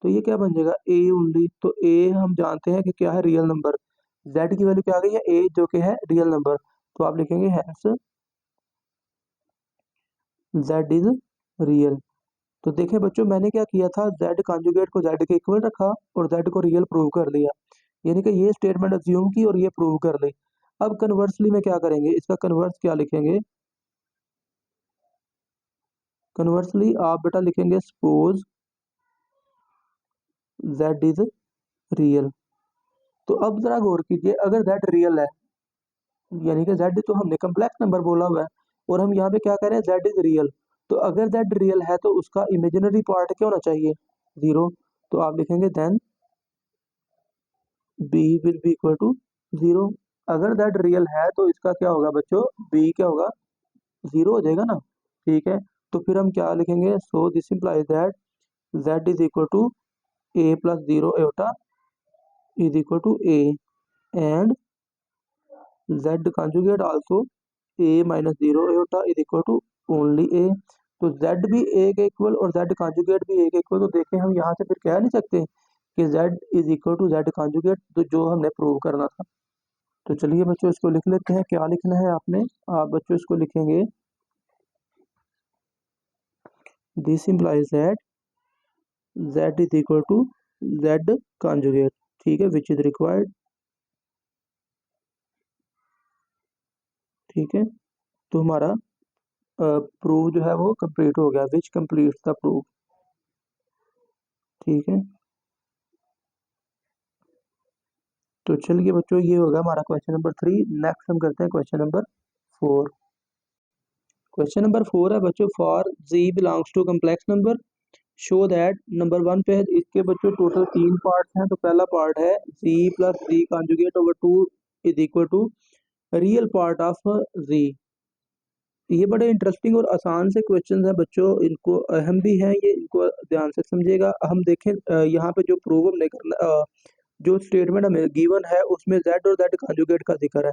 तो ये क्या बन जाएगा, ए ओनली। तो ए हम जानते हैं कि क्या है, रियल नंबर, जेड की वैल्यू क्या आ गई है, ए जो कि है रियल नंबर। तो आप लिखेंगे हैंस जेड इज रियल। तो देखें बच्चों, मैंने क्या किया था, जेड कॉन्जुगेट को जेड के इक्वल रखा और जेड को रियल प्रूव कर दिया, यानी कि ये स्टेटमेंट अज्यूम की और ये प्रूव कर ली। अब कन्वर्सली में क्या करेंगे, इसका कन्वर्स क्या लिखेंगे, कन्वर्सली आप बेटा लिखेंगे सपोज z इज रियल। तो अब जरा गौर कीजिए, अगर z रियल है, यानी कि z तो हमने कम्प्लेक्स नंबर बोला हुआ है, और हम यहाँ पे क्या कह रहे हैं, z इज रियल। तो अगर z रियल है तो उसका इमेजिनरी पार्ट क्या होना चाहिए, 0। तो आप लिखेंगे then b will be equal to 0। अगर z रियल है तो इसका क्या होगा बच्चों, b क्या होगा, 0 हो जाएगा ना, ठीक है। तो फिर हम क्या लिखेंगे, so this implies that z is equal to a plus 0 iota is equal to a and z conjugate also a minus 0 iota is equal to only a. तो z भी a के इक्वल और z कंजुगेट भी a के इक्वल। तो देखें हम यहाँ से फिर कह नहीं सकते कि z is equal to z conjugate, तो जो हमने प्रूव करना था। तो चलिए बच्चों इसको लिख लेते हैं। क्या लिखना है आपने, आप बच्चों इसको लिखेंगे this implies that z is equal to z conjugate, ठीक है, विच इज रिक्वायर्ड, ठीक है। तो हमारा प्रूव जो है वो कंप्लीट हो गया, विच कंप्लीट द प्रूव, ठीक है। तो चलिए बच्चों ये होगा हमारा क्वेश्चन नंबर 3। नेक्स्ट हम करते हैं क्वेश्चन नंबर 4। क्वेश्चन नंबर 4 है बच्चों, for z belongs to complex number show that. Number 1 पे है, इसके बच्चों टोटल 3 पार्ट्स हैं। तो पहला पार्ट है z plus z conjugate over 2 is equal to real part of z। ये बड़े इंटरेस्टिंग और आसान से क्वेश्चन है बच्चों, इनको अहम भी हैं ये, इनको ध्यान से समझिएगा। हम देखें यहाँ पे जो प्रूव हमने करना, जो स्टेटमेंट हमें गिवन है उसमें z और z कॉन्जुगेट का जिक्र है।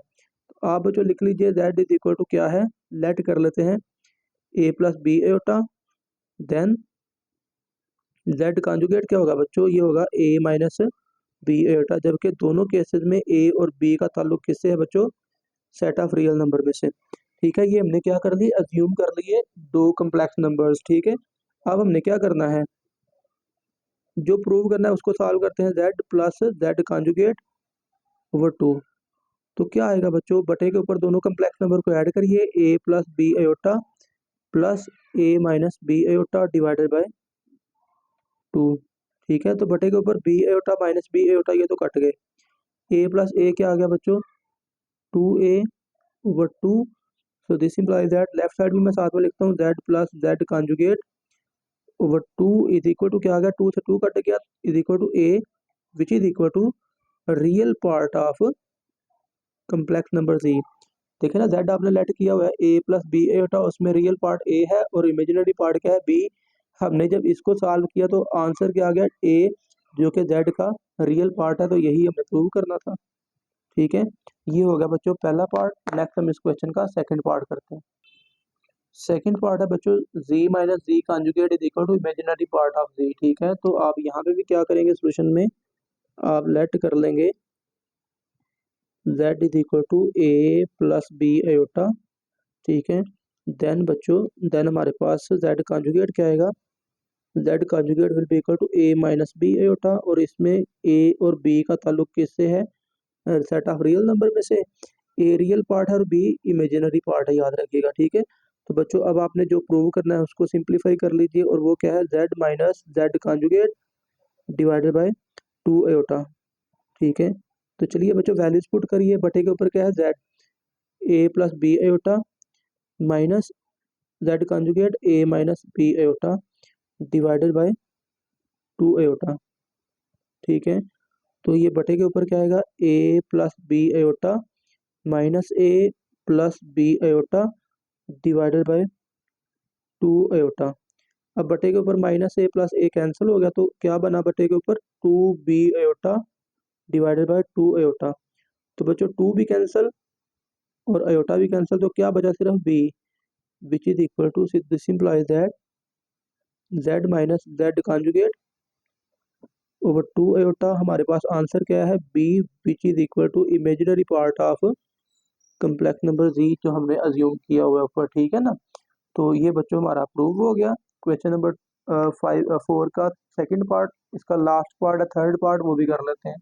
तो आप बच्चों लिख लीजिए z इज इक्वल टू क्या है, लेट कर लेते हैं a plus b iota, then z conjugate क्या होगा बच्चों, ये होगा a माइनस बी एटा। जबकि दोनों केसेस में a और b का ताल्लुक किससे है बच्चों, सेट ऑफ रियल नंबर में से, ठीक है। ये हमने क्या कर ली, अज्यूम कर लिए दो कम्प्लेक्स नंबर्स, ठीक है। अब हमने क्या करना है, जो प्रूव करना है उसको सॉल्व करते हैं, z plus z conjugate over 2। तो क्या आएगा बच्चों, बटे के ऊपर दोनों कम्प्लेक्स नंबर को ऐड करिए, a plus b Etah plus a minus b iota divided by 2, ठीक है। तो बटे के ऊपर बी एटा माइनस बी एटा ये तो कट गए, a प्लस a क्या आ गया बच्चों, 2a over 2। So this implies that, left side भी मैं साथ में लिखता हूँ, z plus z conjugate over 2 is equal to क्या आ गया, 2 से 2 कट गया, is equal to a which is equal to real part of complex number z। देखिए ना, z आपने लेट किया हुआ है a प्लस बी एटा, उसमें रियल पार्ट a है और इमेजिनरी पार्ट क्या है b। हमने जब इसको सॉल्व किया तो आंसर क्या आ गया, a, जो कि z का रियल पार्ट है। तो यही हमें प्रूव करना था, ठीक है। ये हो गया बच्चों पहला पार्ट। नेक्स्ट हम इस क्वेश्चन का सेकंड पार्ट करते हैं। सेकंड पार्ट है बच्चों, z minus z conjugate is equal to imaginary part of z, ठीक है। तो आप यहाँ पे भी क्या करेंगे, सोल्यूशन में आप लेट कर लेंगे z is equal to a plus b iota, ठीक है। देन बच्चों, देन हमारे पास z कॉन्जुगेट क्या आएगा, z conjugate will be equal to a minus b iota, और इसमें a और b का ताल्लुक किससे है, सेट ऑफ रियल नंबर में से। a रियल पार्ट है और b इमेजिनरी पार्ट है, याद रखिएगा, ठीक है। तो बच्चों अब आपने जो प्रूव करना है उसको सिंप्लीफाई कर लीजिए, और वो क्या है, z minus z conjugate divided by 2 iota, ठीक है। तो चलिए बच्चों वैल्यूज पुट करिए, बटे के ऊपर क्या है, z a plus b iota minus z conjugate a minus b iota divided by 2 iota, ठीक है। तो ये बटे के ऊपर क्या आएगा, a plus b iota minus a plus b iota divided by 2 एटा। अब बटे के ऊपर minus a plus a cancel हो गया, तो क्या बना बटे के ऊपर, 2b एटा डिवाइडेड बाय 2 एटा। तो बच्चों 2 भी कैंसिल और एटा भी कैंसिल, तो क्या बचा सिर्फ b, which is equal to, this implies that z minus z conjugate over 2 iota. हमारे पास आंसर क्या है, b which is equal to imaginary part of complex number z, जो हमने अज्यूम किया हुआ है ऊपर, ठीक है ना। तो ये बच्चों हमारा प्रूव हो गया। क्वेश्चन नंबर 4 का सेकंड पार्ट, इसका लास्ट पार्ट है थर्ड पार्ट, वो भी कर लेते हैं।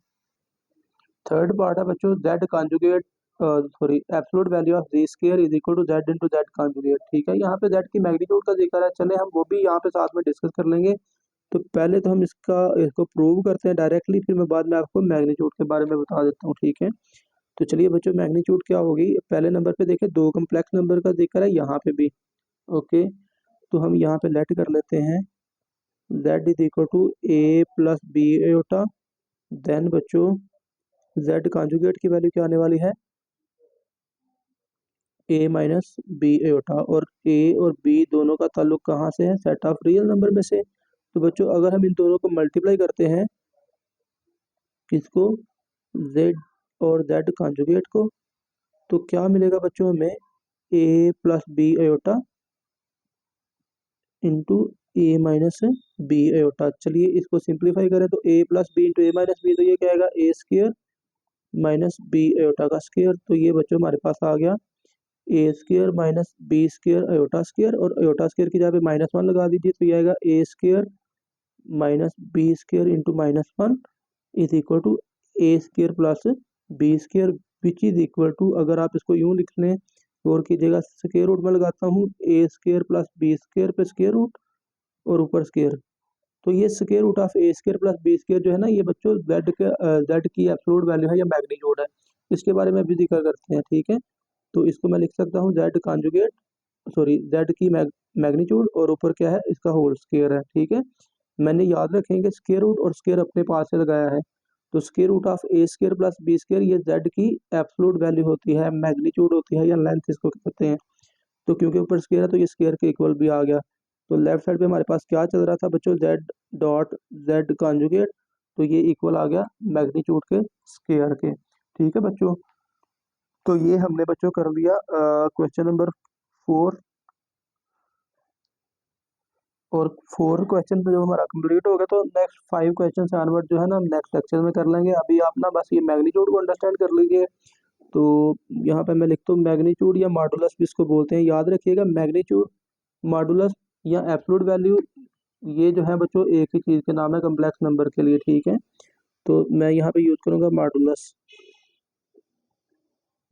थर्ड पार्ट है बच्चों, z conjugate sorry absolute value of z square is equal to z into z conjugate, ठीक है। यहाँ पे z की मैग्नीट्यूड का जिक्र है, चले हम वो भी यहाँ पे साथ में डिस्कस कर लेंगे। तो पहले तो हम इसको प्रूव करते हैं डायरेक्टली, फिर मैं बाद में आपको मैग्नीट्यूड के बारे में बता देता हूँ, ठीक है। तो चलिए बच्चों मैग्नीट्यूड क्या होगी, पहले नंबर पे देखिए दो कम्प्लेक्स नंबर का जिक्र है, यहाँ पे भी, ओके। तो हम यहाँ पे लेट कर लेते हैं z is equal to a plus b iota, then बच्चों z कॉन्जुगेट की वैल्यू क्या आने वाली है, a माइनस बी एटा, और a और b दोनों का ताल्लुक कहाँ से है, सेट ऑफ रियल नंबर में से। तो बच्चों अगर हम इन दोनों को मल्टीप्लाई करते हैं, किसको, z और z कॉन्जुगेट को, तो क्या मिलेगा बच्चों हमें, a plus b iota into a minus b iota. चलिए इसको सिंप्लीफाई करें तो a plus b into a minus b, तो ये क्या आएगा, a square minus b iota का स्क्र। तो ये बच्चों हमारे पास आ गया a square minus b square iota square, और आयोटा स्क्र की जगह पे -1 लगा दीजिए, तो ये आएगा a square minus b square into -1 is equal to a square plus b square, which is equal to, अगर आप इसको यूं लिख लें, और कीजिएगा स्क्वायर रूट में लगाता हूँ, a square plus b square पे स्क्वायर रूट और ऊपर स्क्वायर, तो ये square root of a square plus b square जो है ना, ये बच्चों जेड की एब्सोल्यूट वैल्यू है या मैग्नीट्यूड है। इसके बारे में अभी जिक्र करते हैं, ठीक है। तो इसको मैं लिख सकता हूँ जेड कॉन्जुगेट, सॉरी जेड की मैग्नीट्यूड, और ऊपर क्या है, इसका होल स्क्वायर है, ठीक है। मैंने याद रखेंगे स्क्वायर रूट और स्क्वायर अपने पास से लगाया है, तो square root of a square plus b square ये जेड की एब्सोल्यूट वैल्यू होती है, मैग्नीट्यूड होती है, या लेंथ इसको कहते हैं। तो क्योंकि ऊपर स्क्वायर है तो ये स्क्वायर के इक्वल भी आ गया। तो लेफ्ट साइड पे हमारे पास क्या चल रहा था बच्चों, जेड डॉट जेड कॉन्जुगेट, तो ये इक्वल आ गया मैग्नीट्यूड के स्क्वायर के, ठीक है बच्चों। तो ये हमने बच्चों कर लिया क्वेश्चन नंबर 4, और 4 क्वेश्चन जो हमारा कंप्लीट हो गया, तो नेक्स्ट 5 क्वेश्चन से ऑनवर्ड जो है ना हम नेक्स्ट लेक्चर में कर लेंगे। अभी आप ना बस ये मैग्नीट्यूड को अंडरस्टैंड कर लीजिए। तो यहाँ पे मैं लिखता हूँ मैग्नीट्यूड या मॉडुलस भी इसको बोलते हैं, याद रखिएगा मैग्नीट्यूड, मॉडुलस या एब्सोल्यूट वैल्यू, ये जो है बच्चों एक ही चीज़ के नाम है कम्प्लेक्स नंबर के लिए, ठीक है। तो मैं यहाँ पे यूज करूँगा modulus,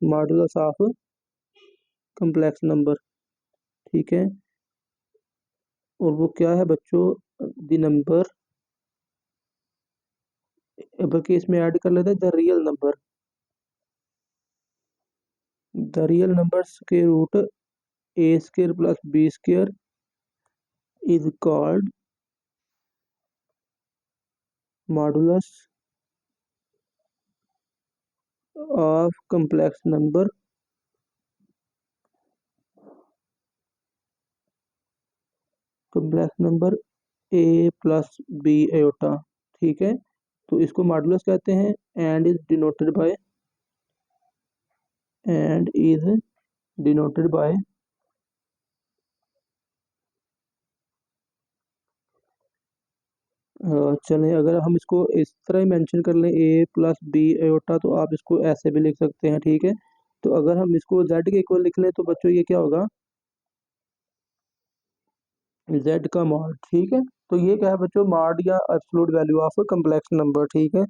modulus of complex number, ठीक है। और वो क्या है बच्चों, द नंबर, बल्कि इसमें ऐड कर लेते हैं the real number, the real number के root a square plus b square is called modulus of complex number, complex number a plus b iota, ठीक है। तो इसको मॉडुलस कहते हैं, and is denoted by, and is denoted by चलें, अगर हम इसको इस तरह ही मेंशन कर लें ए प्लस बी आयोटा, तो आप इसको ऐसे भी लिख सकते हैं, ठीक है। तो अगर हम इसको जेड के इक्वल लिख लें तो बच्चों ये क्या होगा, जेड का मॉड, ठीक है। तो ये क्या है बच्चों, मॉड या absolute value of complex number, ठीक है।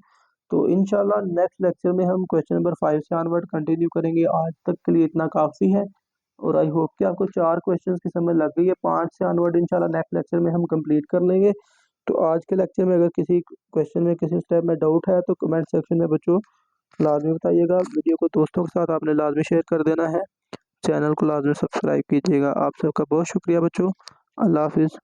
तो इंशाल्लाह नेक्स्ट लेक्चर में हम क्वेश्चन नंबर 5 से ऑनवर्ड कंटिन्यू करेंगे। आज तक के लिए इतना काफ़ी है, और आई होप कि आपको 4 क्वेश्चंस की समझ लग गई है। 5 से ऑनवर्ड इंशाल्लाह नेक्स्ट लेक्चर में हम कंप्लीट कर लेंगे। तो आज के लेक्चर में अगर किसी क्वेश्चन में किसी स्टेप में डाउट है तो कमेंट सेक्शन में बच्चों लाजमी बताइएगा। वीडियो को दोस्तों के साथ आपने लाजमी शेयर कर देना है, चैनल को लाजमी सब्सक्राइब कीजिएगा। आप सबका बहुत शुक्रिया बच्चों, अल्लाह हाफिज़।